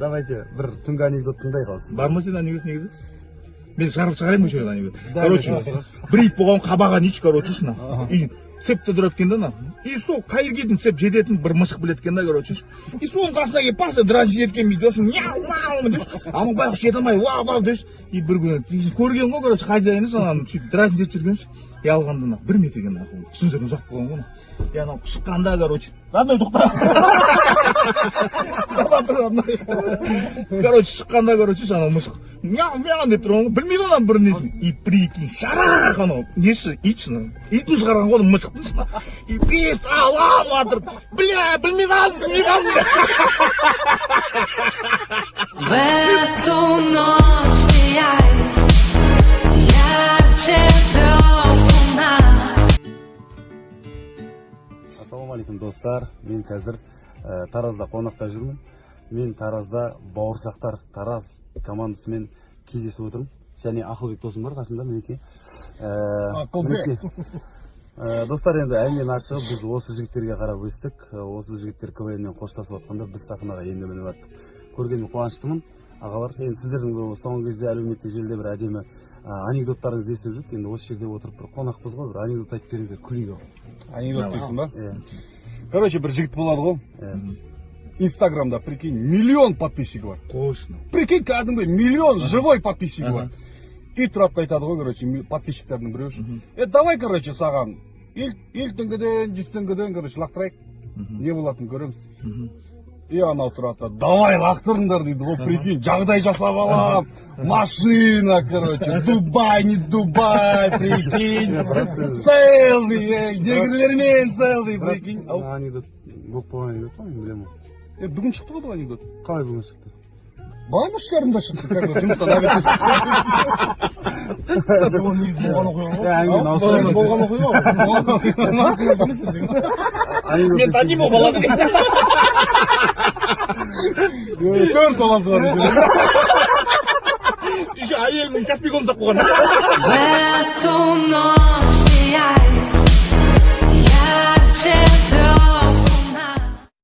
Давайте бір түнгі анекдот тыңдай қалсын. Бар ма сен анекдот негізі? Мен шығарайын осы анекдот. Короче, бір ит болған қабаған ич, короче, шына. И септі тұрады екен да, и сол қайыр кетін сеп жететін бір мышық білет екен да, короче. И соның қасына келіп пасы дразить еткен бүйді, мяу-мяу деп, ама байқұс жете алмай, вау-вау деп, и бір күні көрген ғой, короче, хозяйны сананы сөйтіп дразить етіп жүрген, и алғанда 1 метрден шын жерден ұзақ болған ғой. И анау шыққанда, короче, родной тоқта. Короче, шыққанда, короче, анау мышық мяу-мяу деп тұрған ғой, білмейді анау бір несін. И прикинь, шарақ анау несі итшіні, итін шығарған ғой мышықтың шына. И пес алам атыр, бля, білмей қалдым. В эту ночь сияй ярче звезд луна. Ассалаумалейкум достар, мен қазір Таразда қонақта жүрмін. Мен Таразда бауырсақтар Тараз командасымен кездесіп отырмын. Және Ақылбек досым бар қасымда, мінекей. Достар, енді әңгімені ашығып, біз осы жігіттерге қарап өстік. Осы жігіттер КВН-мен қоштасып жатқанда біз сахнаға енді міне бардық. Көргеніме қуаныштымын. Ағалар, енді сіздердің соңғы кезде әлеуметтік желіде бір әдемі анекдоттарыңызды естіп жүрдік. Енді осы жерде отырып бір қонақпыз ғой, бір анекдот айтып беріңіздер, күлейік. Анекдот дейсің ба? Короче, бір жігіт болады ғой. Инстаграмда, прикинь, 1 миллион подписчигі бар. Точно. Прикинь, кәдімгі 1 миллион живой подписчигі бар. И тұрады айтады ғой, короче, подписчиктердің біреуі. Давай, короче, саған 50 теңгеден, 100 теңгеден, короче, лақтырайық. Не болатынын көреміз. И анау тұрады, давай лақтырыңдар дейді ғой, прикинь, жағдай жасап алам, машина, короче, Дубай, не Дубай, прикинь, селфи, негрлермен селфи, прикинь. Анекдот, болып болған анекдот па, мен білемін. Бүгін шықты ғой бұл анекдот? Қалай бүгін шықты? Бағана шарымда шықты, жұмыстан әбетте шықты. Ол негіз болған оқиға ғой? Негіз болған оқиға ғой? Мен танимын ол баланы. 4 баласы бар. Еще әйелінің Каспий комзақ болған. В эту ночь